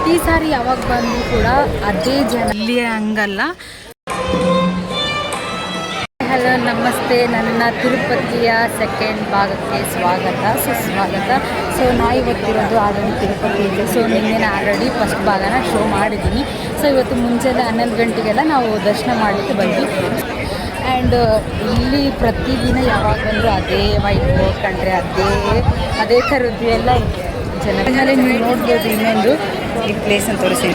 ಪ್ರತಿ ಸಾರಿ ಯಾವಾಗ ಬಂದರೂ ಕೂಡ ಅದೇ ಜನ ಇಲ್ಲಿ ಹಂಗಲ್ಲ. ಹಲೋ ನಮಸ್ತೆ, ನನ್ನ ತಿರುಪತಿಯ ಸೆಕೆಂಡ್ ಭಾಗಕ್ಕೆ ಸ್ವಾಗತ ಸುಸ್ವಾಗತ. ಸೊ ನಾ ಇವತ್ತಿರೋದು ಆಲ್ರೆಡಿ ತಿರುಪತಿಯಲ್ಲಿ. ಸೊ ನಿನ್ನೆ ಆಲ್ರೆಡಿ ಫಸ್ಟ್ ಭಾಗನ ಶೋ ಮಾಡಿದ್ದೀನಿ. ಸೊ ಇವತ್ತು ಮುಂಚೆಲ್ಲ 11 ಗಂಟೆಗೆಲ್ಲ ನಾವು ದರ್ಶನ ಮಾಡಲಿಕ್ಕೆ ಬಂದ್ವಿ. ಆ್ಯಂಡ್ ಇಲ್ಲಿ ಪ್ರತಿದಿನ ಯಾವಾಗ ಬಂದರೂ ಅದೇ ವೈಟ್ ಕಂಡ್ರೆ ಅದೇ ಥರದ್ದು ಎಲ್ಲ ಇದೆ ಜನ. ಆಮೇಲೆ ನೀವು ನೋಡ್ಬೋದು ಇನ್ನೊಂದು ಈ ಪ್ಲೇಸನ್ನು ತೋರಿಸಿ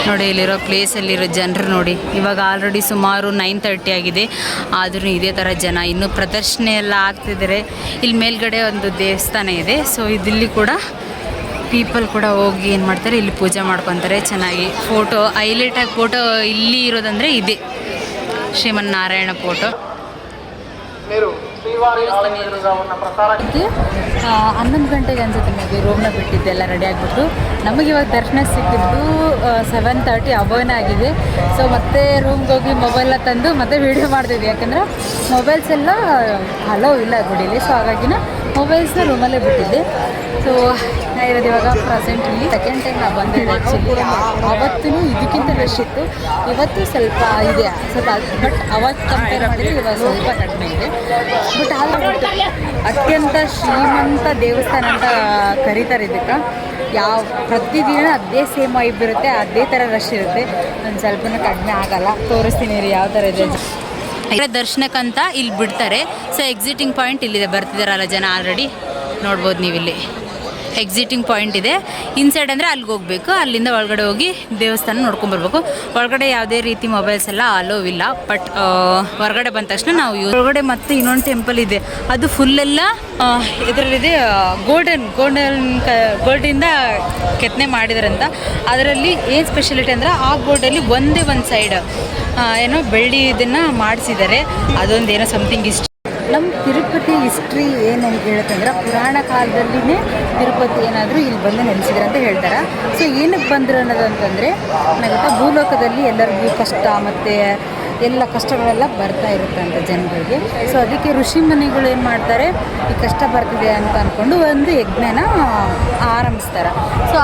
ನೋಡಿ. ಇಲ್ಲಿರೋ ಪ್ಲೇಸಲ್ಲಿರೋ ಜನರು ನೋಡಿ, ಇವಾಗ ಆಲ್ರೆಡಿ ಸುಮಾರು 9:30 ಆಗಿದೆ, ಆದರೂ ಇದೇ ಥರ ಜನ ಇನ್ನೂ ಪ್ರದರ್ಶನ ಎಲ್ಲ ಆಗ್ತಿದ್ದಾರೆ. ಇಲ್ಲಿ ಮೇಲ್ಗಡೆ ಒಂದು ದೇವಸ್ಥಾನ ಇದೆ. ಸೊ ಇಲ್ಲಿ ಕೂಡ ಪೀಪಲ್ ಕೂಡ ಹೋಗಿ ಏನು ಮಾಡ್ತಾರೆ, ಇಲ್ಲಿ ಪೂಜೆ ಮಾಡ್ಕೊತಾರೆ. ಚೆನ್ನಾಗಿ ಫೋಟೋ ಹೈಲೈಟಾಗಿ ಫೋಟೋ ಇಲ್ಲಿ ಇರೋದಂದರೆ ಇದೆ ಶ್ರೀಮನ್ನಾರಾಯಣ ಫೋಟೋ. 11 ಗಂಟೆಗೆ ಅನ್ಸುತ್ತೆ ಮೇಬಿ ರೂಮ್ನ ಬಿಟ್ಟಿದ್ದೆಲ್ಲ ರೆಡಿ ಆಗಿಬಿಟ್ಟು. ನಮಗೆ ಇವಾಗ ದರ್ಶನ ಸಿಕ್ಕಿದ್ದು 7:30 ಅಬೋನೇ ಆಗಿದೆ. ಸೊ ಮತ್ತೆ ರೂಮ್ಗೆ ಹೋಗಿ ಮೊಬೈಲ್ನ ತಂದು ಮತ್ತೆ ವೀಡಿಯೋ ಮಾಡ್ತಿದ್ವಿ, ಯಾಕಂದರೆ ಮೊಬೈಲ್ಸ್ ಎಲ್ಲ ಅಲೋ ಇಲ್ಲ ಗುಡಿಲಿ. ಸೊ ಹಾಗಾಗಿ ಮೊಬೈಲ್ಸ್ನ ರೂಮಲ್ಲೇ ಬಿಟ್ಟಿದ್ದೆ. ಸೊ ನಾ ಇರೋದು ಇವಾಗ ಪ್ರೆಸೆಂಟ್ ಇಲ್ಲಿ ಸೆಕೆಂಡ್ ಟೈಮ್ ನಾವು ಬಂದಿದ್ದೆ. ಆ್ಯಕ್ಚುಲಿ ಅವತ್ತೂ ಇದಕ್ಕಿಂತ ರಶ್ ಇತ್ತು, ಇವತ್ತು ಸ್ವಲ್ಪ ಇದೆ ಸ್ವಲ್ಪ. ಬಟ್ ಅವತ್ತು ಕಂಪೇರ್ ಮಾಡಿದ್ರೆ ಇವಾಗ ಸ್ವಲ್ಪ ಕಡಿಮೆ ಇದೆ. ಬಟ್ ಆದರೂ ಅತ್ಯಂತ ಶ್ರೀಮಂತ ದೇವಸ್ಥಾನ ಅಂತ ಕರೀತಾರೆ ಇದಕ್ಕೆ. ಪ್ರತಿದಿನ ಅದೇ ಸೇಮ್ ವೈಬ್ ಇರುತ್ತೆ, ಅದೇ ಥರ ರಶ್ ಇರುತ್ತೆ. ಒಂದು ಸ್ವಲ್ಪನೂ ಕಡಿಮೆ ಆಗಲ್ಲ. ತೋರಿಸ್ತೀನಿ ರೀ ಯಾವ ಥರ ಇದೆ. ದರ್ಶನಕ್ಕಂತ ಇಲ್ಲಿ ಬಿಡ್ತಾರೆ. ಸೊ ಎಕ್ಸಿಟಿಂಗ್ ಪಾಯಿಂಟ್ ಇಲ್ಲಿದೆ, ಬರ್ತಿದ್ದಾರಲ್ಲ ಜನ ಆಲ್ರೆಡಿ ನೋಡ್ಬೋದು ನೀವು. ಇಲ್ಲಿ ಎಕ್ಸಿಟಿಂಗ್ ಪಾಯಿಂಟ್ ಇದೆ. ಇನ್ಸೈಡ್ ಅಂದರೆ ಅಲ್ಲಿಗೆ ಹೋಗಬೇಕು, ಅಲ್ಲಿಂದ ಒಳಗಡೆ ಹೋಗಿ ದೇವಸ್ಥಾನ ನೋಡ್ಕೊಂಬರ್ಬೇಕು. ಒಳಗಡೆ ಯಾವುದೇ ರೀತಿ ಮೊಬೈಲ್ಸ್ ಎಲ್ಲ ಅಲೋವ್ ಇಲ್ಲ. ಬಟ್ ಹೊರಗಡೆ ಬಂದ ತಕ್ಷಣ ನಾವು ಒಳಗಡೆ ಮತ್ತೆ ಇನ್ನೊಂದು ಟೆಂಪಲ್ ಇದೆ, ಅದು ಫುಲ್ಲೆಲ್ಲ ಇದರಲ್ಲಿದೆ ಗೋಲ್ಡಿಂದ ಕೆತ್ತನೆ ಮಾಡಿದಾರಂತ. ಅದರಲ್ಲಿ ಏನು ಸ್ಪೆಷಾಲಿಟಿ ಅಂದರೆ ಆ ಗೋಲ್ಡಲ್ಲಿ ಒಂದೇ ಒಂದು ಸೈಡ್ ಏನೋ ಬೆಳ್ಳಿ ಇದನ್ನು ಮಾಡಿಸಿದ್ದಾರೆ. ಅದೊಂದು ಏನೋ ಸಮಥಿಂಗ್ ಇಷ್ಟ. ನಮ್ಮ ತಿರುಪತಿ ಹಿಸ್ಟ್ರಿ ಏನು ಹೇಳುತ್ತಂದ್ರೆ, ಪುರಾಣ ಕಾಲದಲ್ಲಿನೇ ತಿರುಪತಿ ಏನಾದರೂ ಇಲ್ಲಿ ಬಂದು ನೆಲೆಸಿದ್ರು ಅಂತ ಹೇಳ್ತಾರೆ. ಸೊ ಏನಕ್ಕೆ ಬಂದರು ಅನ್ನೋದಂತಂದರೆ, ಏನಾಗುತ್ತೆ ಭೂಲೋಕದಲ್ಲಿ ಎಲ್ಲರಿಗೂ ಕಷ್ಟ ಮತ್ತು ಎಲ್ಲ ಕಷ್ಟಗಳೆಲ್ಲ ಬರ್ತಾ ಇರುತ್ತೆ ಅಂತ ಜನಗಳಿಗೆ. ಸೊ ಅದಕ್ಕೆ ಋಷಿ ಮುನಿಗಳು ಏನು ಮಾಡ್ತಾರೆ, ಈ ಕಷ್ಟ ಬರ್ತಿದೆ ಅಂತ ಅಂದ್ಕೊಂಡು ಒಂದು ಯಜ್ಞನ ಆರಂಭಿಸ್ತಾರೆ. ಸೊ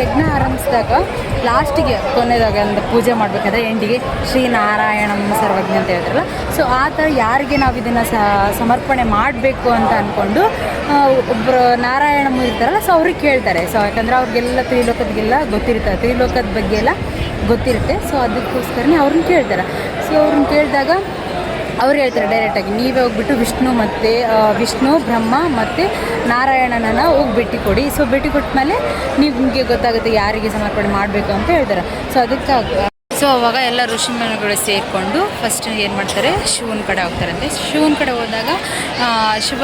ಯಜ್ಞ ಆರಂಭಿಸಿದಾಗ ಲಾಸ್ಟಿಗೆ ಕೊನೆದಾಗ ಒಂದು ಪೂಜೆ ಮಾಡಬೇಕಾದ್ರೆ ಎಂಡಿಗೆ ಶ್ರೀನಾರಾಯಣಂ ಸರ್ವಜ್ಞ ಅಂತ ಹೇಳ್ತಾರಲ್ಲ. ಸೊ ಆ ಥರ ಯಾರಿಗೆ ನಾವು ಇದನ್ನು ಸಮರ್ಪಣೆ ಮಾಡಬೇಕು ಅಂತ ಅಂದ್ಕೊಂಡು ಒಬ್ಬರು ನಾರಾಯಣಮ್ಮ ಇರ್ತಾರಲ್ಲ, ಸೊ ಅವ್ರಿಗೆ ಕೇಳ್ತಾರೆ. ಸೊ ಯಾಕಂದರೆ ಅವ್ರಿಗೆಲ್ಲ ತ್ರಿಲೋಕದ ಬಗ್ಗೆ ಎಲ್ಲ ಗೊತ್ತಿರುತ್ತೆ. ಸೊ ಅದಕ್ಕೋಸ್ಕರನೇ ಅವ್ರನ್ನ ಕೇಳ್ತಾರೆ. ಸೊ ಅವ್ರನ್ನ ಕೇಳಿದಾಗ ಅವ್ರು ಹೇಳ್ತಾರೆ ಡೈರೆಕ್ಟಾಗಿ, ನೀವೇ ಹೋಗ್ಬಿಟ್ಟು ವಿಷ್ಣು ಬ್ರಹ್ಮ ಮತ್ತು ನಾರಾಯಣನನ್ನು ಹೋಗಿ ಭೇಟಿ ಕೊಡಿ. ಸೊ ಭೇಟಿ ಕೊಟ್ಟ ಮೇಲೆ ನಿಮಗೆ ಗೊತ್ತಾಗುತ್ತೆ ಯಾರಿಗೆ ಸಮರ್ಪಣೆ ಮಾಡಬೇಕು ಅಂತ ಹೇಳ್ತಾರೆ. ಸೊ ಅದಕ್ಕಾಗಿ ಅವಾಗ ಎಲ್ಲ ಋಷಿಮುನಿಗಳು ಸೇರಿಕೊಂಡು ಫಸ್ಟ್ ಏನು ಮಾಡ್ತಾರೆ, ಶಿವನ ಕಡೆ ಹೋಗ್ತಾರಂತೆ. ಶಿವನ ಕಡೆ ಹೋದಾಗ ಶಿವ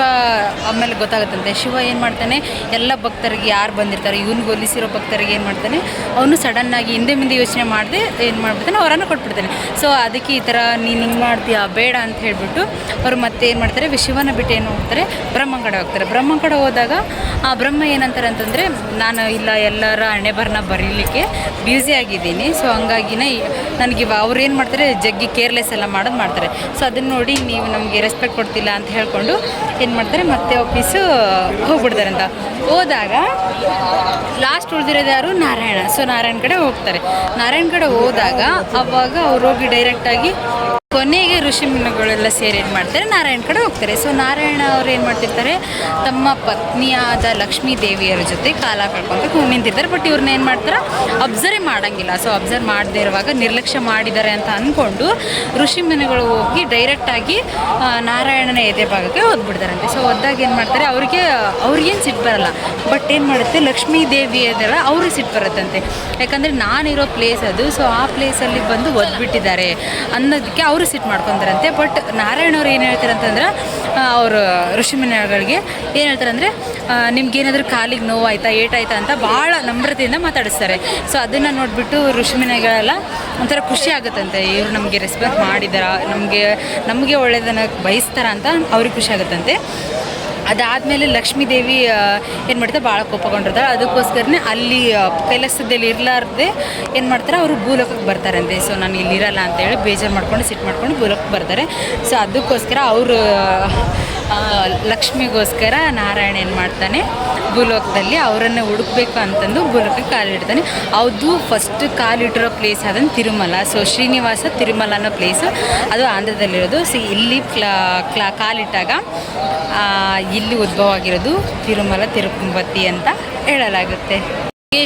ಆಮೇಲೆ ಗೊತ್ತಾಗುತ್ತಂತೆ. ಶಿವ ಏನು ಮಾಡ್ತಾನೆ, ಎಲ್ಲ ಭಕ್ತರಿಗೆ ಯಾರು ಬಂದಿರ್ತಾರೆ ಇವ್ನಿಗೆ ಒಲಿಸಿರೋ ಭಕ್ತರಿಗೆ ಏನು ಮಾಡ್ತಾನೆ, ಅವನು ಸಡನ್ನಾಗಿ ಹಿಂದೆ ಮುಂದೆ ಯೋಚನೆ ಮಾಡದೆ ಏನು ಮಾಡ್ಬಿಡ್ತಾನೆ, ಅವರನ್ನು ಕೊಟ್ಬಿಡ್ತಾನೆ. ಸೊ ಅದಕ್ಕೆ ಈ ಥರ ನೀನು ಹಿಂಗೆ ಮಾಡ್ತೀಯಾ ಬೇಡ ಅಂತ ಹೇಳಿಬಿಟ್ಟು ಅವರು ಮತ್ತೆ ಏನು ಮಾಡ್ತಾರೆ, ಶಿವನ ಬಿಟ್ಟು ಏನು ಹೋಗ್ತಾರೆ, ಬ್ರಹ್ಮನ ಕಡೆ ಹೋಗ್ತಾರೆ. ಬ್ರಹ್ಮನ ಕಡೆ ಹೋದಾಗ ಆ ಬ್ರಹ್ಮ ಏನಂತಾರೆ ಅಂತಂದರೆ, ನಾನು ಇಲ್ಲ ಎಲ್ಲರ ಹಣೆಬರನ್ನ ಬರೀಲಿಕ್ಕೆ ಬ್ಯುಸಿ ಆಗಿದ್ದೀನಿ. ಸೊ ಹಂಗಾಗಿನೇ ನನಗೆ ಅವ್ರು ಏನು ಮಾಡ್ತಾರೆ, ಜಗ್ಗಿ ಕೇರ್ಲೆಸ್ ಎಲ್ಲ ಮಾಡ್ತಾರೆ. ಸೊ ಅದನ್ನು ನೋಡಿ ನೀವು ನಮಗೆ ರೆಸ್ಪೆಕ್ಟ್ ಕೊಡ್ತಿಲ್ಲ ಅಂತ ಹೇಳ್ಕೊಂಡು ಏನು ಮಾಡ್ತಾರೆ, ಮತ್ತೆ ಆಫೀಸು ಹೋಗ್ಬಿಡ್ತಾರೆ. ಅಂತ ಹೋದಾಗ ಲಾಸ್ಟ್ ಉಳಿದಿರೋದು ಯಾರು, ನಾರಾಯಣ. ಸೊ ನಾರಾಯಣ ಕಡೆ ಹೋಗ್ತಾರೆ. ನಾರಾಯಣ ಕಡೆ ಹೋದಾಗ ಅವಾಗ ಅವ್ರು ಹೋಗಿ ಡೈರೆಕ್ಟಾಗಿ ಕೊನೆಗೆ ಋಷಿಮುನಿಗಳೆಲ್ಲ ಸೇರಿ ಏನು ಮಾಡ್ತಾರೆ, ನಾರಾಯಣ ಕಡೆ ಹೋಗ್ತಾರೆ. ಸೊ ನಾರಾಯಣ ಅವ್ರು ಏನು ಮಾಡ್ತಿರ್ತಾರೆ, ತಮ್ಮ ಪತ್ನಿಯಾದ ಲಕ್ಷ್ಮೀ ದೇವಿಯರ ಜೊತೆ ಕಾಲ ಕಳ್ಕೊಂಡು ನಿಂತಿರ್ತಾರೆ. ಬಟ್ ಇವ್ರನ್ನ ಏನು ಮಾಡ್ತಾರೆ, ಅಬ್ಸರ್ವ್ ಮಾಡೋಂಗಿಲ್ಲ. ಸೊ ಅಬ್ಸರ್ವ್ ಮಾಡದೇ ಇರುವಾಗ ನಿರ್ಲಕ್ಷ್ಯ ಮಾಡಿದ್ದಾರೆ ಅಂತ ಅಂದ್ಕೊಂಡು ಋಷಿಮುನಿಗಳು ಹೋಗಿ ಡೈರೆಕ್ಟಾಗಿ ನಾರಾಯಣನ ಎದೆ ಭಾಗಕ್ಕೆ ಓದ್ಬಿಡ್ತಾರಂತೆ. ಸೊ ಓದ್ದಾಗ ಏನು ಮಾಡ್ತಾರೆ, ಅವ್ರಿಗೇನು ಸಿಟ್ಟು ಬರಲ್ಲ. ಬಟ್ ಏನು ಮಾಡುತ್ತೆ, ಲಕ್ಷ್ಮೀ ದೇವಿ ಅದೆಲ್ಲ ಅವ್ರಿಗೆ ಸಿಟ್ಟು ಬರುತ್ತಂತೆ. ಯಾಕಂದರೆ ನಾನಿರೋ ಪ್ಲೇಸ್ ಅದು. ಸೊ ಆ ಪ್ಲೇಸಲ್ಲಿ ಬಂದು ಒದ್ಬಿಟ್ಟಿದ್ದಾರೆ ಅನ್ನೋದಕ್ಕೆ ಅವರು ಸಿಟ್ಟು ಮಾಡ್ಕೊತಾರಂತೆ. ಬಟ್ ನಾರಾಯಣವ್ರು ಏನು ಹೇಳ್ತಾರೆ ಅಂತಂದ್ರೆ, ಅವರು ಋಷಿಮುನಿಗಳಿಗೆ ಏನು ಹೇಳ್ತಾರೆ ಅಂದರೆ, ನಿಮ್ಗೇನಾದರೂ ಕಾಲಿಗೆ ನೋವು ಆಯಿತಾ ಏಟಾಯ್ತಾ ಅಂತ ಭಾಳ ನಮ್ರತೆಯಿಂದ ಮಾತಾಡಿಸ್ತಾರೆ. ಸೊ ಅದನ್ನು ನೋಡಿಬಿಟ್ಟು ಋಷಿಮುನಿಗಳೆಲ್ಲ ಒಂಥರ ಖುಷಿ ಆಗುತ್ತಂತೆ, ಇವರು ನಮಗೆ ರೆಸ್ಪೆಕ್ಟ್ ಮಾಡಿದಾರ, ನಮಗೆ ಒಳ್ಳೆಯದನ್ನು ಬಯಸ್ತಾರ ಅಂತ ಅವ್ರಿಗೆ ಖುಷಿ ಆಗುತ್ತಂತೆ. ಅದಾದಮೇಲೆ ಲಕ್ಷ್ಮೀ ದೇವಿ ಏನು ಮಾಡ್ತಾರೆ, ಭಾಳ ಕೋಪಗೊಂಡಿರ್ತಾರೆ. ಅದಕ್ಕೋಸ್ಕರನೇ ಅಲ್ಲಿ ಕೈಲಾಸದಲ್ಲಿ ಇರಲಾರ್ದೆ ಏನು ಮಾಡ್ತಾರೆ, ಅವರು ಭೂಲೋಕಕ್ಕೆ ಬರ್ತಾರಂತೆ. ಸೊ ನಾನು ಇಲ್ಲಿರಲ್ಲ ಅಂತೇಳಿ ಬೇಜಾರು ಮಾಡ್ಕೊಂಡು ಸಿಟ್ಟು ಮಾಡ್ಕೊಂಡು ಭೂಲೋಕಕ್ಕೆ ಬರ್ತಾರೆ. ಸೊ ಅದಕ್ಕೋಸ್ಕರ ಅವರು ಲಕ್ಷ್ಮಿಗೋಸ್ಕರ ನಾರಾಯಣ ಏನು ಮಾಡ್ತಾನೆ, ಭೂಲೋಕದಲ್ಲಿ ಅವರನ್ನು ಹುಡುಕ್ಬೇಕು ಅಂತಂದು ಭೂಲೋಕಕ್ಕೆ ಕಾಲಿಡ್ತಾನೆ. ಅದು ಫಸ್ಟ್ ಕಾಲಿಟ್ಟಿರೋ ಪ್ಲೇಸ್ ಅದನ್ನು ತಿರುಮಲ. ಸೊ ಶ್ರೀನಿವಾಸ ತಿರುಮಲ ಅನ್ನೋ ಪ್ಲೇಸು ಅದು ಆಂಧ್ರದಲ್ಲಿರೋದು. ಸೊ ಇಲ್ಲಿ ಕಾಲಿಟ್ಟಾಗ ಇಲ್ಲಿ ಉದ್ಭವ ಆಗಿರೋದು ತಿರುಮಲ ತಿರುಪತಿ ಅಂತ ಹೇಳಲಾಗುತ್ತೆ.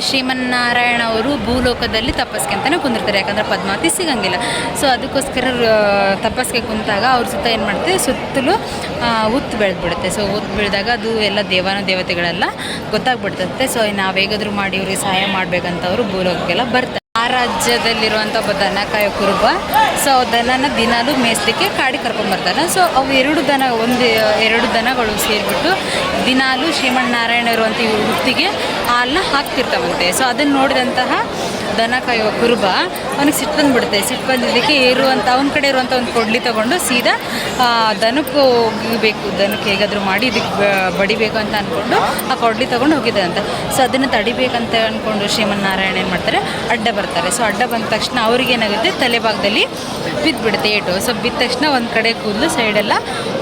ಶ್ರೀಮನ್ನಾರಾಯಣ ಅವರು ಭೂಲೋಕದಲ್ಲಿ ತಪಸ್ಗೆ ಅಂತಲೇ ಕುಂದಿರ್ತಾರೆ, ಯಾಕಂದರೆ ಪದ್ಮಾವತಿ ಸಿಗಂಗಿಲ್ಲ. ಸೊ ಅದಕ್ಕೋಸ್ಕರ ತಪಸ್ಗೆ ಕುಂತಾಗ ಅವ್ರ ಸುತ್ತ ಏನು ಮಾಡುತ್ತೆ, ಸುತ್ತಲೂ ಹುತ್ತು ಬೆಳೆದ್ಬಿಡುತ್ತೆ. ಸೊ ಹುತ್ತು ಬೆಳೆದಾಗ ಅದು ಎಲ್ಲ ದೇವತೆಗಳೆಲ್ಲ ಗೊತ್ತಾಗ್ಬಿಡ್ತದೆ. ಸೊ ನಾವು ಹೇಗಾದರೂ ಮಾಡಿ ಇವ್ರಿಗೆ ಸಹಾಯ ಮಾಡಬೇಕಂತ ಅವರು ಭೂಲೋಕಕ್ಕೆಲ್ಲ ಬರ್ತಾರೆ. ಆ ರಾಜ್ಯದಲ್ಲಿರುವಂಥ ಒಬ್ಬ ದನ ಕಾಯೋ ಕುರುಬ. ಸೊ ದನನ ದಿನಾಲೂ ಮೇಯಿಸ್ಲಿಕ್ಕೆ ಕಾಡಿಗೆ ಕರ್ಕೊಂಡ್ಬರ್ತಾನೆ. ಸೊ ಅವು ಎರಡು ದನಗಳು ಸೇರಿಬಿಟ್ಟು ದಿನಾಲೂ ಶ್ರೀಮನ್ನಾರಾಯಣ ಇರುವಂಥ ಈ ಹುತ್ತಿಗೆ ಹಾಲನ್ನ ಹಾಕ್ತಿರ್ತಾವಂತೆ. ಸೊ ಅದನ್ನು ನೋಡಿದಂತಹ ದನ ಕಾಯುವ ಕುರುಬ ಅವನಿಗೆ ಸಿಟ್ಟು ಬಂದುಬಿಡುತ್ತೆ. ಸಿಟ್ಟು ಬಂದಿದ್ದಕ್ಕೆ ಅವನ ಕಡೆ ಇರುವಂಥ ಒಂದು ಕೊಡ್ಲಿ ತೊಗೊಂಡು ಸೀದಾ ದನಕ್ಕೆ ಹೋಗಬೇಕು, ದನಕ್ಕೆ ಹೇಗಾದರೂ ಮಾಡಿ ಇದಕ್ಕೆ ಬಡಿಬೇಕು ಅಂತ ಅಂದ್ಕೊಂಡು ಆ ಕೊಡ್ಲಿ ತೊಗೊಂಡು ಹೋಗಿದ್ದಂತೆ. ಸೊ ಅದನ್ನು ತಡಿಬೇಕಂತ ಅಂದ್ಕೊಂಡು ಶ್ರೀಮನ್ನಾರಾಯಣ ಏನು ಮಾಡ್ತಾರೆ, ಅಡ್ಡ ಬರ್ತಾರೆ. ಸೊ ಅಡ್ಡ ಬಂದ ತಕ್ಷಣ ಅವ್ರಿಗೇನಾಗುತ್ತೆ, ತಲೆ ಭಾಗದಲ್ಲಿ ಬಿದ್ದುಬಿಡುತ್ತೆ ಏಟು. ಸೊ ಬಿದ್ದ ತಕ್ಷಣ ಒಂದು ಕಡೆ ಕೂದಲು ಸೈಡೆಲ್ಲ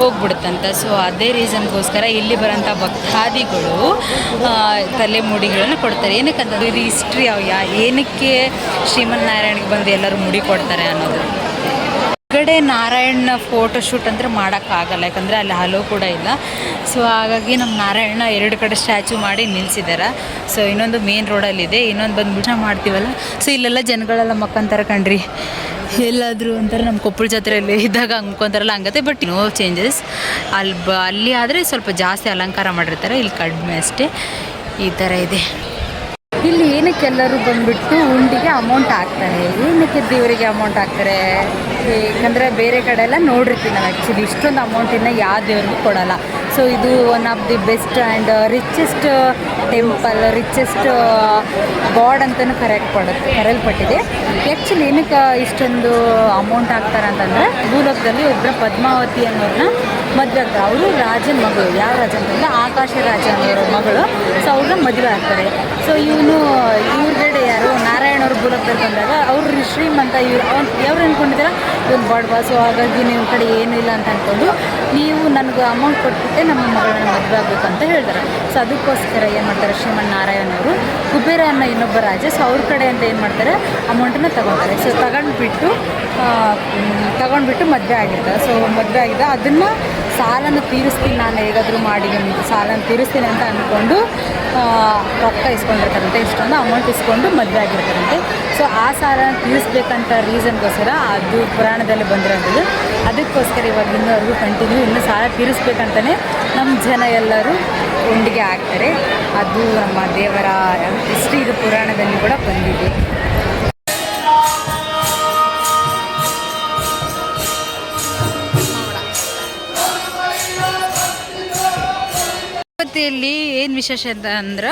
ಹೋಗ್ಬಿಡುತ್ತಂತೆ. ಸೊ ಅದೇ ರೀಸನ್ಗೋಸ್ಕರ ಇಲ್ಲಿ ಬರೋಂಥ ಭಕ್ತಾದಿಗಳು ತಲೆ ಮುಡಿಗಳನ್ನು ಕೊಡ್ತಾರೆ. ಏನಕ್ಕಂತಂದ್ರೆ ಇದು ಹಿಸ್ಟ್ರಿ ಏನಕ್ಕೆ ಶ್ರೀಮನ್ನಾರಾಯಣಿಗೆ ಬಂದು ಎಲ್ಲರೂ ಮುಡಿ ಕೊಡ್ತಾರೆ ಅನ್ನೋದು. ಹೊರಗಡೆ ನಾರಾಯಣ ಫೋಟೋಶೂಟ್ ಅಂದರೆ ಮಾಡೋಕ್ಕಾಗಲ್ಲ, ಯಾಕಂದರೆ ಅಲ್ಲಿ ಹಲೋ ಕೂಡ ಇಲ್ಲ. ಸೊ ಹಾಗಾಗಿ ನಮ್ಮ ನಾರಾಯಣ 2 ಕಡೆ ಸ್ಟ್ಯಾಚು ಮಾಡಿ ನಿಲ್ಲಿಸಿದ್ದಾರೆ. ಸೊ ಇನ್ನೊಂದು ಮೇನ್ ರೋಡಲ್ಲಿದೆ, ಇನ್ನೊಂದು ಬಂದು ಮಾಡ್ತೀವಲ್ಲ. ಸೊ ಇಲ್ಲೆಲ್ಲ ಜನಗಳೆಲ್ಲ ಮಕ್ಕಂತಾರೆ ಕಣ್ರಿ, ಎಲ್ಲಾದರೂ ಅಂತಾರೆ. ನಮ್ಮ ಕೊಪ್ಪಳ ಜಾತ್ರೆಯಲ್ಲಿ ಇದ್ದಾಗ ಅಂದ್ಕೊಂತಾರಲ್ಲ ಹಂಗತ್ತೆ. But no changes. ಅಲ್ಲಿ ಆದರೆ ಸ್ವಲ್ಪ ಜಾಸ್ತಿ ಅಲಂಕಾರ ಮಾಡಿರ್ತಾರೆ, ಇಲ್ಲಿ ಕಡಿಮೆ ಅಷ್ಟೇ. ಈ ಥರ ಇದೆ. ಇಲ್ಲಿ ಏನಕ್ಕೆ ಎಲ್ಲರೂ ಬಂದುಬಿಟ್ಟು ಉಂಡಿಗೆ ಅಮೌಂಟ್ ಹಾಕ್ತಾರೆ, ಏನಕ್ಕೆ ದೇವರಿಗೆ ಅಮೌಂಟ್ ಹಾಕ್ತಾರೆ? ಏಕೆಂದರೆ ಬೇರೆ ಕಡೆ ಎಲ್ಲ ನೋಡಿರ್ತೀವಿ ನಾವು. ಆ್ಯಕ್ಚುಲಿ ಇಷ್ಟೊಂದು ಅಮೌಂಟಿನ ಯಾವ ದೇವ್ರಿಗೂ ಕೊಡೋಲ್ಲ. ಸೊ ಇದು one of the best and richest temple, richest god ಅಂತಲೂ ಕರೆಯಲ್ಪಟ್ಟಿದೆ. ಆ್ಯಕ್ಚುಲಿ ಏನಕ್ಕೆ ಇಷ್ಟೊಂದು ಅಮೌಂಟ್ ಹಾಕ್ತಾರೆ ಅಂತಂದರೆ, ಭೂಲೋಕದಲ್ಲಿ ಒಬ್ಬರ ಪದ್ಮಾವತಿ ಅನ್ನೋರನ್ನ ಮದುವೆ ಆಗ್ತಾರೆ. ಅವರು ರಾಜನ ಮಗಳು. ಯಾವ ರಾಜ ಅಂತಂದರೆ ಆಕಾಶ ರಾಜ ಅನ್ನೋರ ಮಗಳು. ಸೊ ಅವ್ರನ್ನ ಮದುವೆ ಆಗ್ತಾರೆ. ಸೊ ಇವ್ರಗಡೆ ಯಾರು ನಾರಾಯಣವ್ರ ಭೂಲೋಕದಲ್ಲಿ ಬಂದಾಗ ಅವರು ಶ್ರೀಮಂತ, ಅವ್ರು ಅಂದ್ಕೊಂಡಿದ್ದಾರೆ ಇವ್ರು ಬಡವ. ಸೊ ಹಾಗಾಗಿ ನಿಮ್ಮ ಕಡೆ ಏನೂ ಇಲ್ಲ ಅಂತ ಅಂದ್ಕೊಂಡು ನೀವು ನನಗೆ ಅಮೌಂಟ್ ಕೊಟ್ಬಿಟ್ಟೆ ನಮ್ಮ ಮಗಳನ್ನ ಮದುವೆ ಆಗಬೇಕಂತ ಹೇಳ್ತಾರೆ. ಸೊ ಅದಕ್ಕೋಸ್ಕರ ಏನು ಮಾಡ್ತಾರೆ, ಶ್ರೀಮನ್ನಾರಾಯಣವರು ಕುಬೇರ ಅನ್ನೋ ಇನ್ನೊಬ್ಬ ರಾಜ. ಸೊ ಅವ್ರ ಕಡೆ ಅಂತ ಏನು ಮಾಡ್ತಾರೆ, ಅಮೌಂಟನ್ನು ತಗೊತಾರೆ. ಸೊ ತಗೊಂಡ್ಬಿಟ್ಟು ಮದುವೆ ಆಗಿರ್ತಾರೆ. ಸೊ ಮದುವೆ ಆಗಿದೆ, ಅದನ್ನು ಸಾಲನ್ನು ತೀರಿಸ್ತೀನಿ, ನಾನು ಹೇಗಾದರೂ ಮಾಡಿ ನಿಮಗೆ ಸಾಲನ್ನು ತೀರಿಸ್ತೀನಿ ಅಂತ ಅಂದ್ಕೊಂಡು ರೊಕ್ಕ ಇಸ್ಕೊಂಡಿರ್ತಾರಂತೆ. ಇಷ್ಟೊಂದು ಅಮೌಂಟ್ ಇಸ್ಕೊಂಡು ಮದುವೆ ಆಗಿರ್ತಾರಂತೆ. ಸೊ ಆ ಸಾಲನ ತೀರಿಸ್ಬೇಕಂತ ರೀಸನ್ಗೋಸ್ಕರ ಅದು ಪುರಾಣದಲ್ಲಿ ಬಂದಿರೋದು. ಅದಕ್ಕೋಸ್ಕರ ಇವಾಗ ಇನ್ನೂವರೆಗೂ ಕಂಟಿನ್ಯೂ ಇನ್ನೂ ಸಾಲ ತೀರಿಸ್ಬೇಕಂತಲೇ ನಮ್ಮ ಜನ ಎಲ್ಲರೂ ಉಂಡಿಗೆ ಹಾಕ್ತಾರೆ. ಅದು ನಮ್ಮ ದೇವರ ಹಿಸ್ಟ್ರಿ, ಇದು ಪುರಾಣದಲ್ಲಿ ಕೂಡ ಬಂದಿದೆ. ತಿರುಪತಿಯಲ್ಲಿ ಏನು ವಿಶೇಷ ಅಂದ್ರೆ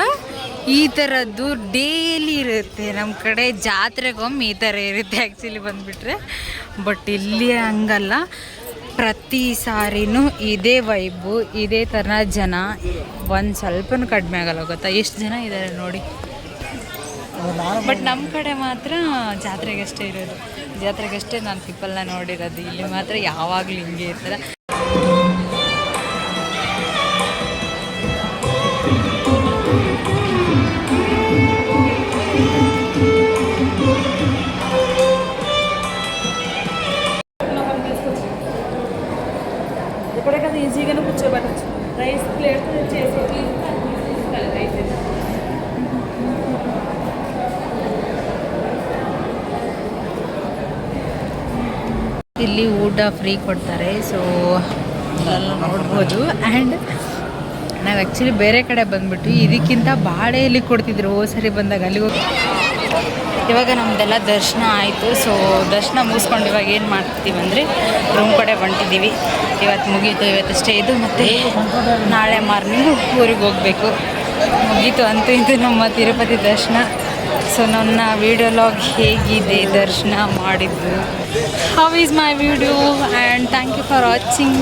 ಈ ಥರದ್ದು ಡೈಲಿ ಇರುತ್ತೆ. ನಮ್ಮ ಕಡೆ ಜಾತ್ರೆಗೊಮ್ಮೆ ಈ ಥರ ಇರುತ್ತೆ ಆ್ಯಕ್ಚುಲಿ ಬಂದುಬಿಟ್ರೆ. ಬಟ್ ಇಲ್ಲಿ ಹಂಗಲ್ಲ, ಪ್ರತಿ ಸಾರಿನೂ ಇದೇ ವೈಬು, ಇದೇ ಥರ ಜನ. ಒಂದು ಸ್ವಲ್ಪನೂ ಕಡಿಮೆ ಆಗಲ್ಲ, ಗೊತ್ತಾ? ಎಷ್ಟು ಜನ ಇದ್ದಾರೆ ನೋಡಿ. ಬಟ್ ನಮ್ಮ ಕಡೆ ಮಾತ್ರ ಜಾತ್ರೆಗಷ್ಟೇ ಇರೋದು, ಜಾತ್ರೆಗಷ್ಟೇ ನಾನು ಪೀಪಲ್ನ ನೋಡಿರೋದು. ಇಲ್ಲಿ ಮಾತ್ರ ಯಾವಾಗಲೂ ಹಿಂಗೆ ಇರ್ತಾರೆ. ఎక్కడికైనా ఈజీగానే కూర్చోబెట్టచ్చు. రైస్ ప్లేట్ చేసేది రైస్ ಇಲ್ಲಿ ಊಟ ಫ್ರೀ ಕೊಡ್ತಾರೆ. ಸೊ ಎಲ್ಲ ನೋಡ್ಬೋದು. ಆ್ಯಂಡ್ ನಾವು ಆ್ಯಕ್ಚುಲಿ ಬೇರೆ ಕಡೆ ಬಂದುಬಿಟ್ಟು ಇದಕ್ಕಿಂತ ಬಾಳೆ ಇಲ್ಲಿ ಕೊಡ್ತಿದ್ರು ಸರಿ ಬಂದಾಗ ಅಲ್ಲಿಗೆ ಹೋಗಿ. ಇವಾಗ ನಮ್ಮದೆಲ್ಲ ದರ್ಶನ ಆಯಿತು. ಸೊ ದರ್ಶನ ಮುಗಿಸ್ಕೊಂಡು ಇವಾಗ ಏನು ಮಾಡ್ತೀವಿ ಅಂದರೆ ರೂಮ್ ಕಡೆ ಹೊಂಟಿದ್ದೀವಿ. ಇವತ್ತು ಮುಗೀತು, ಇವತ್ತಷ್ಟೇ ಇದು. ಮತ್ತು ನಾಳೆ ಮಾರ್ನಿಂಗು ಊರಿಗೆ ಹೋಗಬೇಕು. ಮುಗೀತು ಅಂತೂ ಇದು ನಮ್ಮ ತಿರುಪತಿ ದರ್ಶನ. ಸೊ ನನ್ನ ವಿಡಿಯೋ ಲಾಗ್ ಹೇಗಿದೆ ದರ್ಶನ ಮಾಡಿದ್ದು, how is my video, and thank you for watching.